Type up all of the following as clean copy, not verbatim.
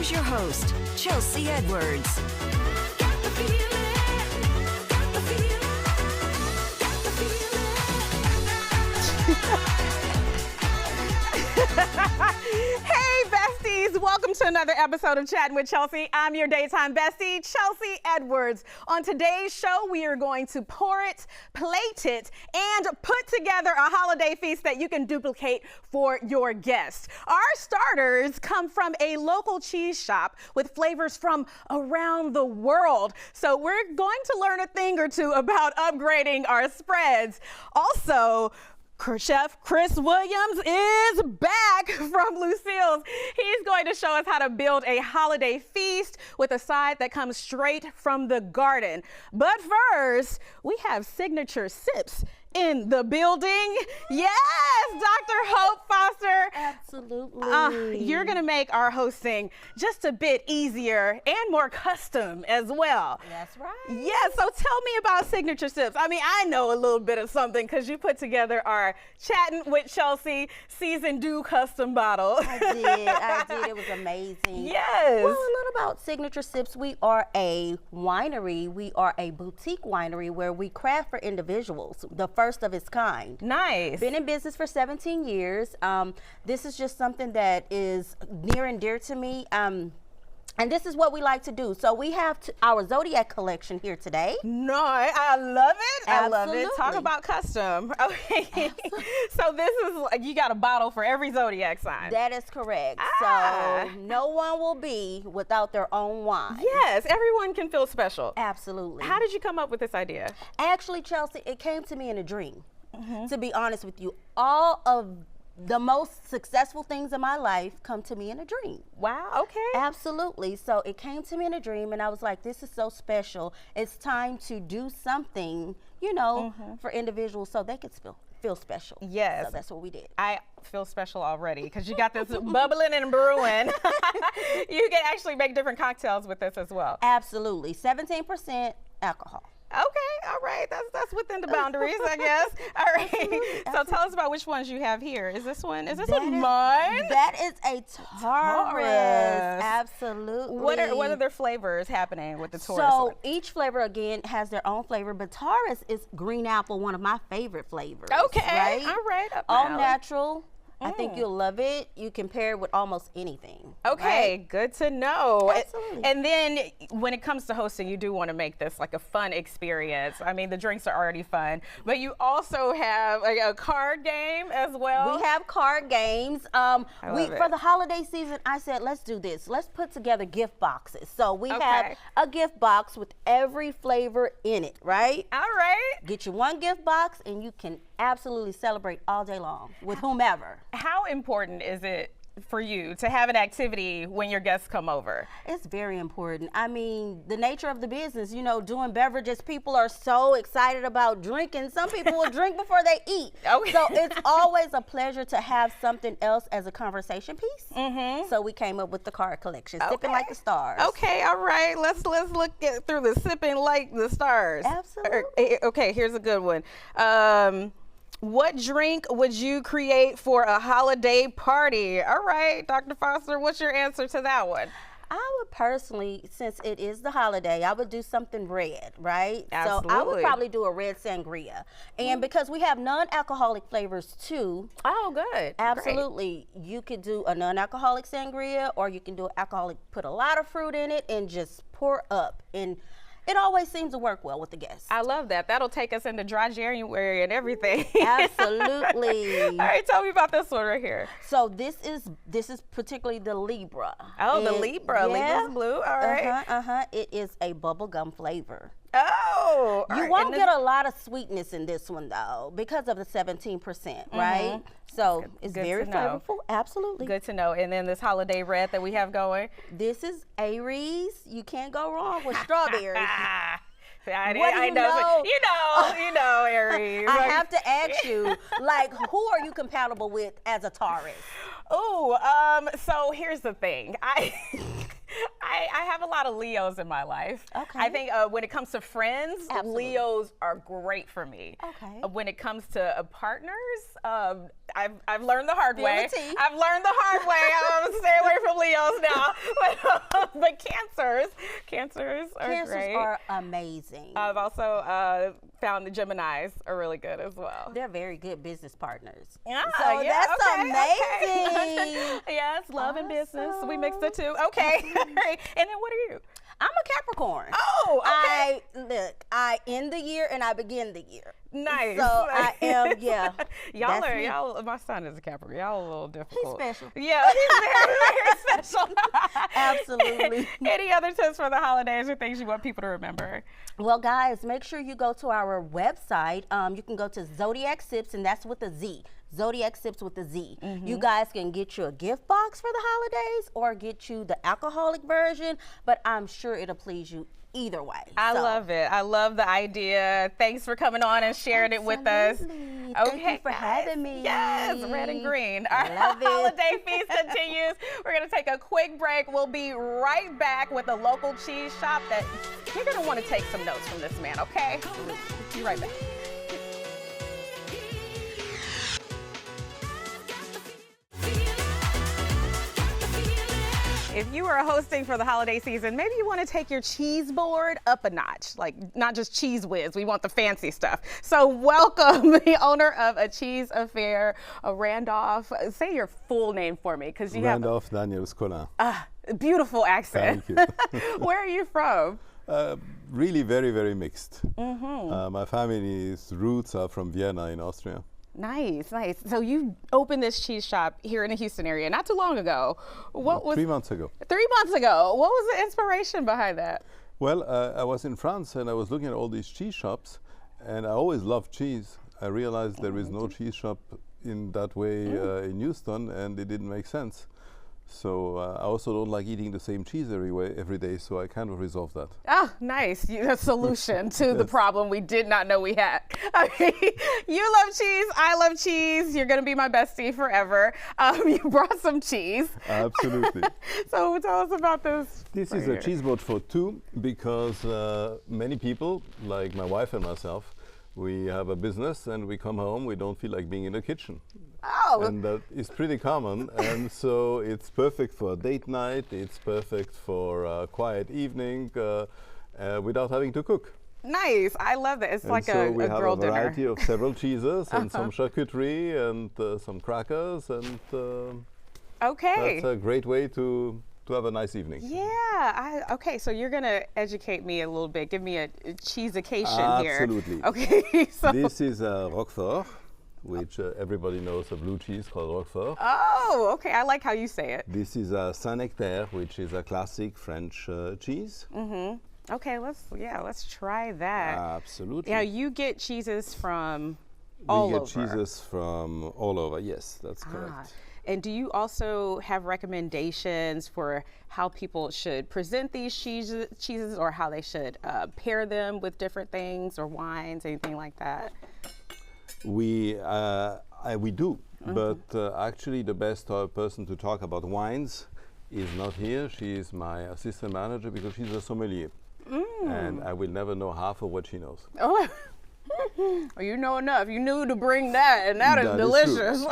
here's your host, Chelsea Edwards. Got the feeling, got the feeling, got the feeling. Hey, besties. Welcome to another episode of Chattin with Chelsea. I'm your daytime bestie, Chelsea Edwards. On today's show, we are going to pour it, plate it, and put together a holiday feast that you can duplicate for your guests. Our starters come from a local cheese shop with flavors from around the world. So we're going to learn a thing or two about upgrading our spreads. Also, Chef Chris Williams is back from Lucille's. He's going to show us how to build a holiday feast with a side that comes straight from the garden. But first, we have signature Sipz in the building. Yes, Dr. Hope Foster. Absolutely. You're going to make our hosting just a bit easier and more custom as well. That's right. Yeah, so tell me about signature Sipz. I mean, I know a little bit of something because you put together our Chattin with Chelsea Season Dew custom bottle. I did. It was amazing. Yes. Well, a little about signature Sipz. We are a winery. We are a boutique winery where we craft for individuals, the first of its kind. Nice. Been in business for 17 years. This is just something that is near and dear to me. And this is what we like to do. So we have our Zodiac collection here today. No, I love it. I love it. Talk Absolutely. about custom. Okay. So this is like you got a bottle for every Zodiac sign. That is correct. Ah. So no one will be without their own wine. Yes, everyone can feel special. Absolutely. How did you come up with this idea? Actually, Chelsea, it came to me in a dream. To be honest with you, all of the most successful things in my life come to me in a dream. Wow, okay. Absolutely. So it came to me in a dream, and I was like, this is so special. It's time to do something, for individuals so they could feel special. Yes. So that's what we did. I feel special already because you got this bubbling and brewing. You can actually make different cocktails with this as well. Absolutely. 17% alcohol. Okay, all right. That's within the boundaries, I guess. All right. Absolutely, So tell us about which ones you have here. Is this one mine? That is a Taurus. Taurus. Absolutely. What are their flavors happening with the Taurus So one? each flavor again has their own flavor, but Taurus is green apple, one of my favorite flavors. Okay, right? all right. Up my All alley. natural. I think you'll love it. You can pair it with almost anything. Okay, right? good to know. Absolutely. And then when it comes to hosting, you do want to make this like a fun experience. I mean, the drinks are already fun, but you also have a card game as well. We have card games. love it. For the holiday season, I said, let's do this. Let's put together gift boxes. So we have a gift box with every flavor in it, right? All right. Get you one gift box and you can absolutely celebrate all day long with whomever. How important is it for you to have an activity when your guests come over? It's very important. I mean, the nature of the business, doing beverages, people are so excited about drinking. Some people will drink before they eat. Okay. So it's always a pleasure to have something else as a conversation piece. Mm-hmm. So we came up with the card collection, Sipping Like the Stars. Okay, all right. Let's look through the Sipping Like the Stars. Absolutely. Okay, here's a good one. What drink would you create for a holiday party? All right, Dr. Foster, what's your answer to that one? I would personally, since it is the holiday, I would do something red, right? So I Absolutely. would probably do a red sangria. And because we have non-alcoholic flavors too, Oh, good. absolutely, you could do a non-alcoholic sangria, or you can do an alcoholic, put a lot of fruit in it and just pour up. And it always seems to work well with the guests. I love that. That'll take us into dry January and everything. Absolutely. All right, tell me about this one right here. So this is particularly the Libra. Oh, the And Libra. Libra's blue. All right. It is a bubblegum flavor. Oh. all You right. won't And get a lot of sweetness in this one though, because of the 17%, right? So it's good very to know. flavorful. Absolutely. Good to know. And then this holiday red that we have going. This is Aries. You can't go wrong with strawberries. I What do you know. know? You know, Aries. I have to ask you, like, who are you compatible with as a Taurus? Oh, so here's the thing. I have a lot of Leos in my life. Okay. I think when it comes to friends, Absolutely. Leos are great for me. Okay. When it comes to partners, I've learned the hard way. the tea. I've learned the hard way. I'm stay away from Leos now. But Cancers are Cancers great. are amazing. I've also found the Geminis are really good as well. They're very good business partners. Yeah, So yeah, that's okay. amazing. Yes, love and business. We mix the two. Awesome. Okay. And then what are you? I'm a Capricorn. Oh, okay. I end the year and I begin the year. Nice. So I am, yeah. Y'all that's are, me. y'all, my son is a Capricorn. Y'all a little difficult. special. Yeah, he's very, very special. Absolutely. Any other tips for the holidays or things you want people to remember? Well, guys, make sure you go to our website. You can go to Zodiac Sipz, and that's with a Z. Zodiac Sipz with a Z. You guys can get you a gift box for the holidays or get you the alcoholic version, but I'm sure it'll please you either way. I So, love it. I love the idea. Thanks for coming on and sharing it with us. absolutely. Okay, Thank you for guys. having me. Yes, red and green. Our Love it. holiday feast continues. We're going to take a quick break. We'll be right back with a local cheese shop that you're going to want to take some notes from this man, okay? Be right back. If you are hosting for the holiday season, maybe you want to take your cheese board up a notch, like not just Cheese Whiz, we want the fancy stuff. So welcome the owner of A Cheese Affair, Randolph. Say your full name for me, because you Randolph Daniel Scola. have a beautiful accent. Thank you. Where are you from? Really very, very mixed. My family's roots are from Vienna in Austria. Nice, nice. So you opened this cheese shop here in the Houston area not too long ago. What was 3 months ago. 3 months ago? What was the inspiration behind that? Well, I was in France and I was looking at all these cheese shops, and I always loved cheese. I realized there is no cheese shop in that way in Houston, and it didn't make sense. So I also don't like eating the same cheese every day, so I kind of resolved that. Oh, nice. A solution to the problem we did not know we had. Okay. You love cheese. I love cheese. You're going to be my bestie forever. You brought some cheese. Absolutely. So tell us about this. This right is a here. cheese board for two because many people, like my wife and myself, we have a business and we come home, we don't feel like being in the kitchen. Oh, And that is pretty common, and so it's perfect for a date night, it's perfect for a quiet evening without having to cook. nice. I love that. It's And like so a we have girl a variety dinner. of several cheeses and some charcuterie and some crackers, and Okay. that's a great way to have a nice evening. Yeah. Okay. So you're going to educate me a little bit. Give me a cheesification here. Absolutely. Okay. So. This is a Roquefort, which everybody knows, a blue cheese called Roquefort. Oh, okay. I like how you say it. This is a Saint-Nectaire, which is a classic French cheese. Okay. Let's try that. Absolutely. Now you get cheeses from We all get over. cheeses from all over. Yes, that's correct. Ah, and do you also have recommendations for how people should present these cheeses or how they should pair them with different things or wines, anything like that? We do, but actually the best person to talk about wines is not here. She is my assistant manager because she's a sommelier, and I will never know half of what she knows. Oh, well, you know enough. You knew to bring that, and that is That is true. delicious.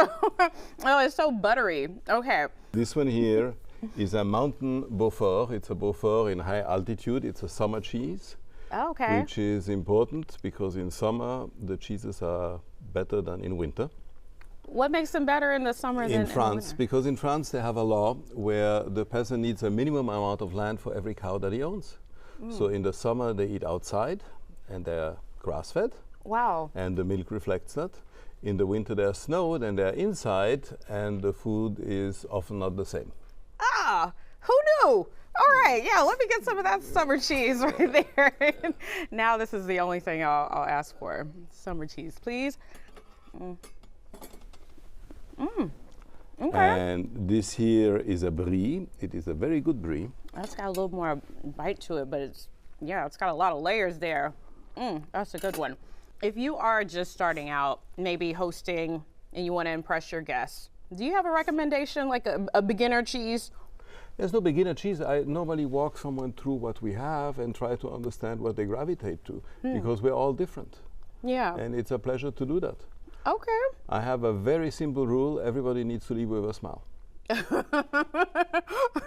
Oh, it's so buttery. Okay. This one here is a mountain Beaufort. It's a Beaufort in high altitude. It's a summer cheese, Okay. which is important because in summer the cheeses are better than in winter. What makes them better in the summer than In in the France, winter? because in France they have a law where the peasant needs a minimum amount of land for every cow that he owns. So in the summer they eat outside and they're grass-fed, Wow. and the milk reflects that. In the winter they're snowed and they're inside, and the food is often not the same. Ah, who knew? All right, yeah, let me get some of that summer cheese right there. Now this is the only thing I'll ask for. Summer cheese, please. Okay. And this here is a brie. It is a very good brie. That's got a little more bite to it, but it's got a lot of layers there. That's a good one. If you are just starting out, maybe hosting, and you want to impress your guests, do you have a recommendation, like a beginner cheese? There's no beginner cheese. I normally walk someone through what we have and try to understand what they gravitate to, because we're all different. Yeah. And it's a pleasure to do that. Okay. I have a very simple rule: everybody needs to leave with a smile.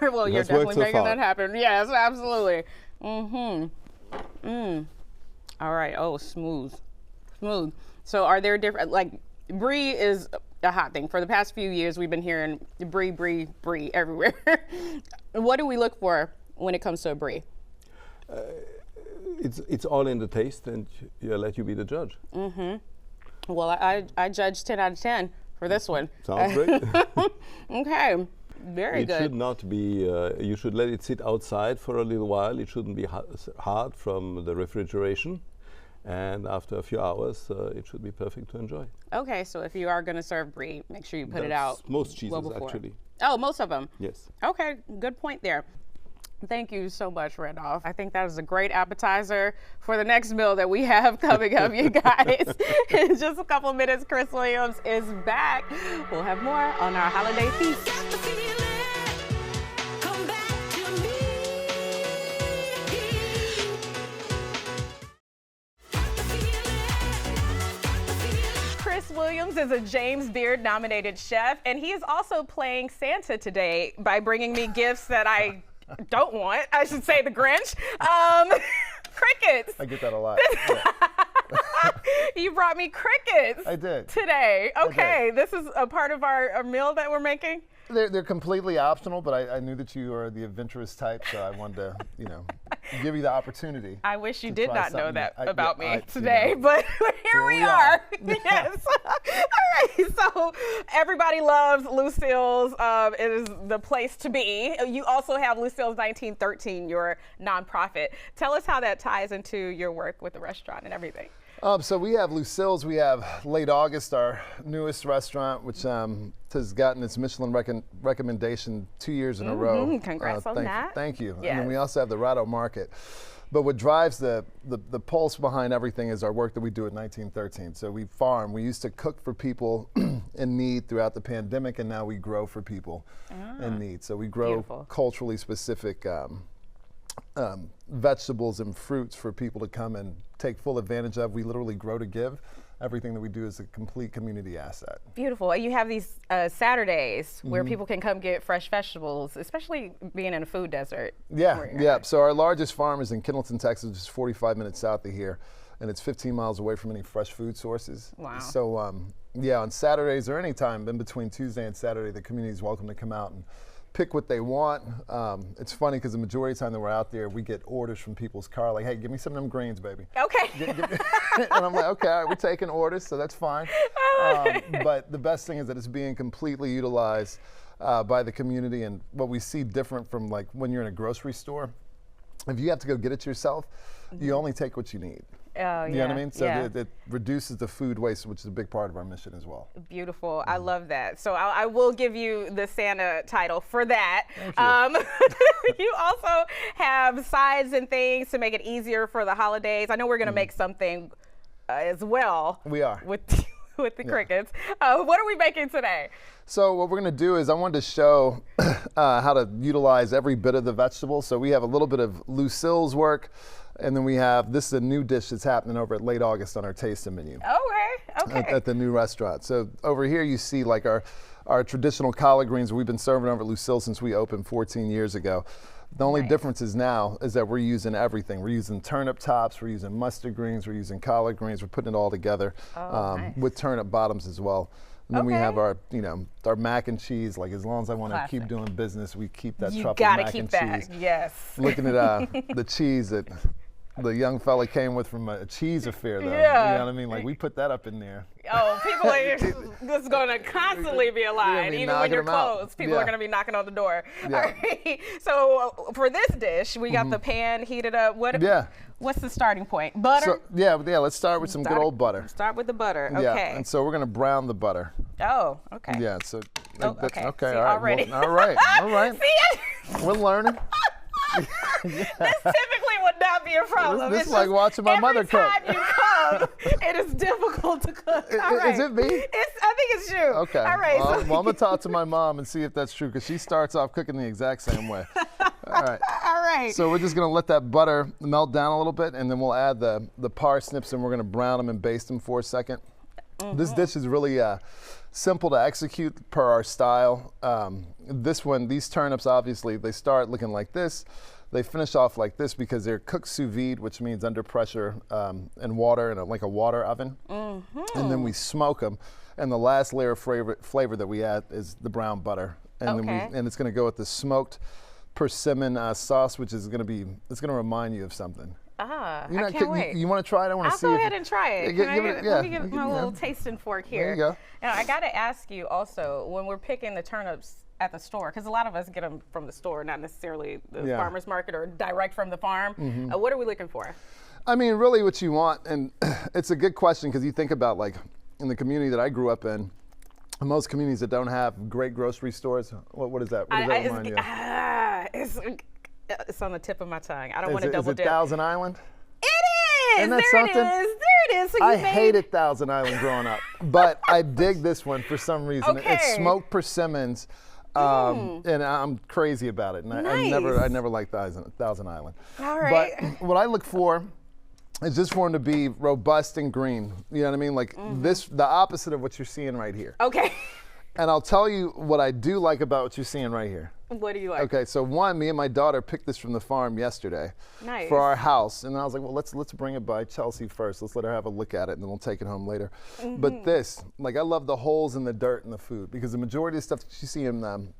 Well, you're That's worked definitely so making far. that happen. Yes, absolutely. All right. Oh, smooth. So are there different, like, brie is a hot thing. For the past few years, we've been hearing brie everywhere. What do we look for when it comes to a brie? It's all in the taste, and I let you be the judge. Well, I judge 10 out of 10 for this one. Sounds great. Okay. Very It good. should not be, you should let it sit outside for a little while. It shouldn't be hard from the refrigeration. And after a few hours, it should be perfect to enjoy. Okay, so if you are going to serve brie, make sure you put it out. That's most cheeses, well before. actually. Oh, most of them. Yes. Okay, good point there. Thank you so much, Randolph. I think that is a great appetizer for the next meal that we have coming up, you guys. In just a couple minutes, Chris Williams is back. We'll have more on our holiday feast. Got the feeling, come back to me. Got the feeling. Chris Williams is a James Beard nominated chef, and he is also playing Santa today by bringing me gifts that I don't want. I should say the Grinch. Crickets. I get that a lot. Yeah. You brought me crickets. I did. Today. Okay, did. this is a part of our meal that we're making. They're completely optional, but I knew that you are the adventurous type, so I wanted to, give you the opportunity. I wish you to did try not know something that I- about yeah, me today, but here we are. Yes. All right. So everybody loves Lucille's. It is the place to be. You also have Lucille's 1913, your nonprofit. Tell us how that ties into your work with the restaurant and everything. So we have Lucille's. We have Late August, our newest restaurant, which has gotten its Michelin recommendation 2 years in a row. Congrats on that. Thank you. Yes. And then we also have the Rado Market. But what drives the pulse behind everything is our work that we do at 1913. So we farm. We used to cook for people in need throughout the pandemic, and now we grow for people in need. So we grow Beautiful. culturally specific vegetables and fruits for people to come and take full advantage of. We literally grow to give. Everything that we do is a complete community asset. Beautiful. And you have these Saturdays where people can come get fresh vegetables, especially being in a food desert. Yeah, where you're yeah. at. So our largest farm is in Kendleton, Texas, which is 45 minutes south of here, and it's 15 miles away from any fresh food sources. Wow. So yeah, on Saturdays or any time in between Tuesday and Saturday, the community is welcome to come out and pick what they want. It's funny because the majority of the time that we're out there, we get orders from people's car, like, hey, give me some of them greens, baby. Okay. And I'm like, okay, all right, we're taking orders, so that's fine. But the best thing is that it's being completely utilized by the community. And what we see different from like when you're in a grocery store, if you have to go get it yourself, you only take what you need. Oh, You know what I mean? So yeah. it reduces the food waste, which is a big part of our mission as well. Beautiful. I love that. So I will give you the Santa title for that. Thank you. You also have sides and things to make it easier for the holidays. I know we're going to make something as well. We are. With the crickets. What are we making today? So what we're going to do is I wanted to show how to utilize every bit of the vegetable. So we have a little bit of Lucille's work, and then we have, this is a new dish that's happening over at Late August on our tasting menu. Okay. At the new restaurant. So over here you see like our traditional collard greens we've been serving over at Lucille since we opened 14 years ago. The only Nice. difference is now is that we're using everything. We're using turnip tops, we're using mustard greens, we're using collard greens, we're putting it all together Nice. with turnip bottoms as well. And then we have Okay. our, our mac and cheese. Like as long as I want to keep Classic. doing business, we keep that You truffle gotta mac keep and that. cheese. Yes. Looking at the cheese that the young fella came with from a cheese affair, though. Yeah. You know what I mean? Like we put that up in there. Oh, people are just going to constantly be alive, be even when knocking you're them out. closed. People are Yeah. going to be knocking on the door. Yeah. All right. So for this dish, we got the pan heated up. Yeah. What's the starting point? Butter? So yeah, let's start with some good old butter. Start with the butter. Yeah, Okay. and so we're gonna brown the butter. Oh, okay. Yeah, so Oh, that's- okay. okay, See, all right, already. well, all right, See, we're learning. this typically would not not be a problem. This It's is like just watching my mother cook. Every time you come, it is difficult to cook. All right. Is it me? I think it's you. Okay. All right. Well, so I'm gonna talk to my mom and see if that's true, because she starts off cooking the exact same way. All right. all right. So we're just gonna let that butter melt down a little bit, and then we'll add the parsnips, and we're gonna brown them and baste them for a second. This dish is really simple to execute per our style. These turnips, obviously, they start looking like this. They finish off like this because they're cooked sous vide, which means under pressure and water in like a water oven. And then we smoke them. And the last layer of flavor that we add is the brown butter. And then it's going to go with the smoked persimmon sauce, which is going to remind you of something. I You know, can't wait. You want to try it? I want to I'll see. go ahead and try it. Yeah, Let me get my little tasting fork here. There you go. Now, I got to ask you also, when we're picking the turnips at the store, because a lot of us get them from the store, not necessarily the farmer's market or direct from the farm. What are we looking for? I mean, really what you want, and it's a good question, because you think about, like, in the community that I grew up in, most communities that don't have great grocery stores, what is that? What does that remind you of? It's on the tip of my tongue. I don't want to double Is it dip. Thousand Island? It is. Isn't that there something? it is. There it is. So you I made hated Thousand Island growing up, but I dig this one for some reason. Okay. It's smoked persimmons, and I'm crazy about it. And I never liked Thousand Island. All right. But what I look for is just for them to be robust and green. You know what I mean? Like the opposite of what you're seeing right here. Okay. And I'll tell you what I do like about what you're seeing right here. What do you like? Okay, so one, me and my daughter picked this from the farm yesterday Nice. for our house, and I was like, well, let's bring it by Chelsea first. Let's let her have a look at it, and then we'll take it home later. But this, like, I love the holes in the dirt in the food, because the majority of stuff that you see in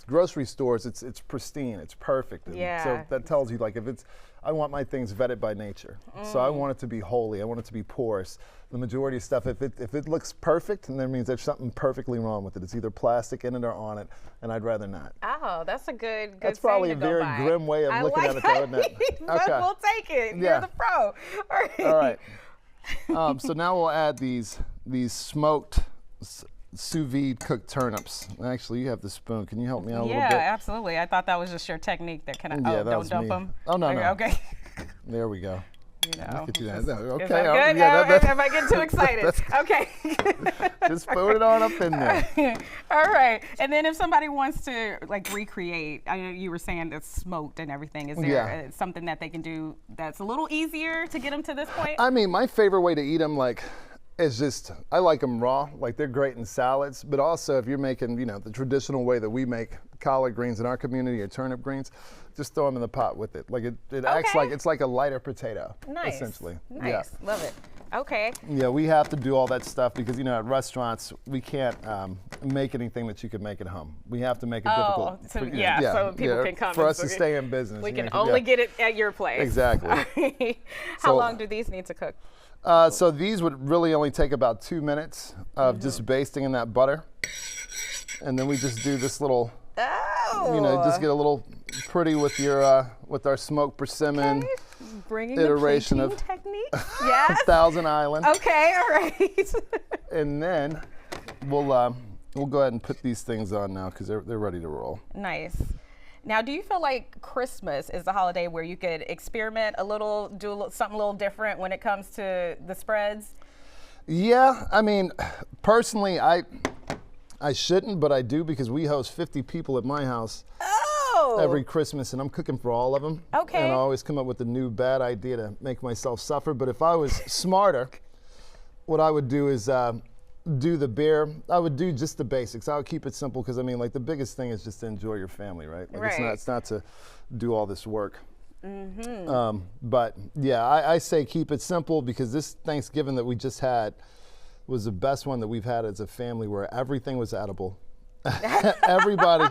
grocery stores, it's pristine, it's perfect. And Yeah. So that tells you, like, I want my things vetted by nature. So I want it to be holy. I want it to be porous. The majority of stuff, if it looks perfect, then that means there's something perfectly wrong with it. It's either plastic in it or on it, and I'd rather not. Oh, that's a good That's probably saying a to go very by. grim way of I looking like at it, though, isn't it? But Okay. we'll take it. Yeah. You're the pro. All right. So now we'll add these smoked sous vide cooked turnips. Actually, you have the spoon. Can you help me out a little Yeah, bit? absolutely. I thought that was just your technique. That kind of Yeah, that don't was dump me. them. Oh, no, no. Okay. There we go. You know. Look at you. Is Okay. that good? Yeah, If I get too excited. Okay. just put it on up in there. All right. And then if somebody wants to like recreate, I know you were saying it's smoked and everything. Is there something that they can do that's a little easier to get them to this point? I mean, my favorite way to eat them, like, is just, I like them raw. Like, they're great in salads, but also if you're making, the traditional way that we make collard greens in our community, or turnip greens, just throw them in the pot with it. Like, it acts like, it's like a lighter potato, Nice. essentially. Nice. Yeah. Love it. Okay. Yeah, we have to do all that stuff because, at restaurants, we can't make anything that you could make at home. We have to make it difficult. So, for- so people can come. For and us to so stay in business. We can yeah. only get it at your place. Exactly. How So- long do these need to cook? So these would really only take about 2 minutes of just basting in that butter. And then we just do this little, Oh. just get a little pretty with your with our smoked persimmon Bringing iteration the of plating technique. Yes. Thousand Island. Okay. All right. And then we'll go ahead and put these things on now because they're ready to roll. Nice. Now, do you feel like Christmas is the holiday where you could experiment a little, something a little different when it comes to the spreads? Yeah, I mean, personally, I shouldn't, but I do because we host 50 people at my house Oh. every Christmas, and I'm cooking for all of them. Okay. And I always come up with a new bad idea to make myself suffer. But if I was smarter, what I would do is do the beer. I would do just the basics. I would keep it simple because, I mean, like, the biggest thing is just to enjoy your family, right? Like, Right. it's not to do all this work. But yeah, I say keep it simple because this Thanksgiving that we just had was the best one that we've had as a family, where everything was edible. Everybody.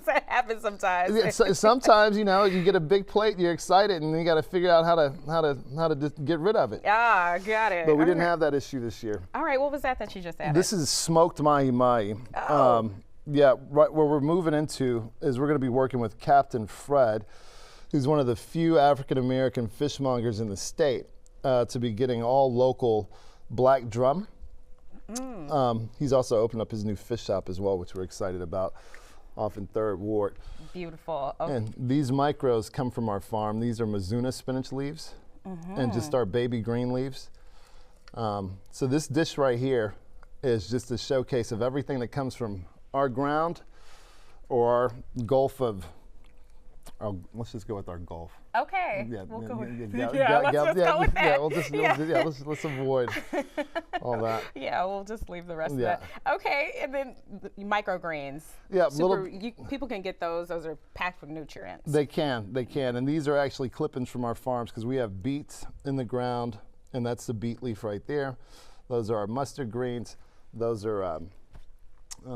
That happens sometimes. Sometimes, you get a big plate, you're excited, and you got to figure out how to just get rid of it. Ah, got it. But we All didn't right. have that issue this year. All right, what was that you just added? This is smoked mahi-mahi. Oh. Yeah, right where we're moving into is we're going to be working with Captain Fred, who's one of the few African-American fishmongers in the state to be getting all local black drum. He's also opened up his new fish shop as well, which we're excited about. off in 3rd Ward. Beautiful. Okay. And these micros come from our farm. These are Mizuna spinach leaves and just our baby green leaves. So this dish right here is just a showcase of everything that comes from our ground or our Gulf of, let's just go with our Gulf. Okay. Yeah, We'll go with let's go with that. Let's avoid all that. Yeah, we'll just leave the rest Yeah. of that. Okay, and then the microgreens. Yeah, People can get those. Those are packed with nutrients. They can, and these are actually clippings from our farms because we have beets in the ground, and that's the beet leaf right there. Those are our mustard greens. Those are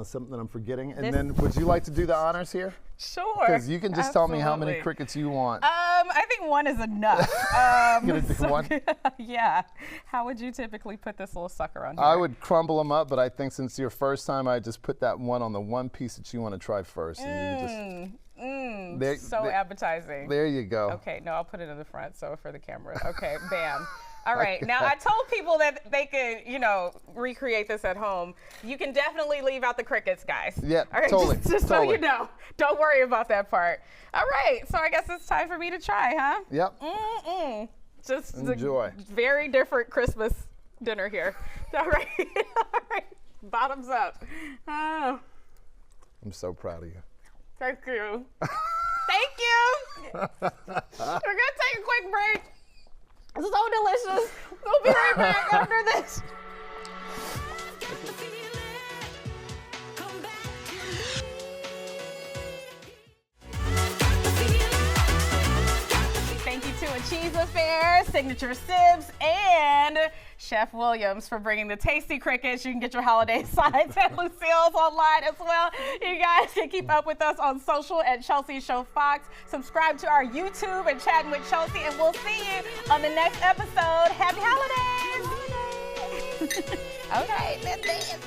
something that I'm forgetting. And then, would you like to do the honors here? Sure. Because you can just tell me how many Absolutely. crickets you want. I think one is enough. Gonna do one? Yeah. How would you typically put this little sucker on here? I would crumble them up, but I think since your first time, I just put that one on the one piece that you want to try first. And you just, appetizing. there you go. Okay, no, I'll put it in the front so for the camera. Okay, bam. All right, now I told people that they could, recreate this at home. You can definitely leave out the crickets, guys. Yeah, All right, totally. Just so totally. you know. Don't worry about that part. All right, so I guess it's time for me to try, huh? Yep. Just Enjoy. a very different Christmas dinner here. All right, all right. Bottoms up. Oh, I'm so proud of you. thank you. Thank you. We're gonna take a quick break. It's so delicious. We'll be right back after this. Come back to Thank you to A Cheese Affair, Signature Sipz, and Chef Williams for bringing the tasty crickets. You can get your holiday sides at Lucille's online as well. You guys can keep up with us on social at Chelsea Show Fox. Subscribe to our YouTube and Chattin with Chelsea, and we'll see you on the next episode. Happy holidays! Okay, that's it.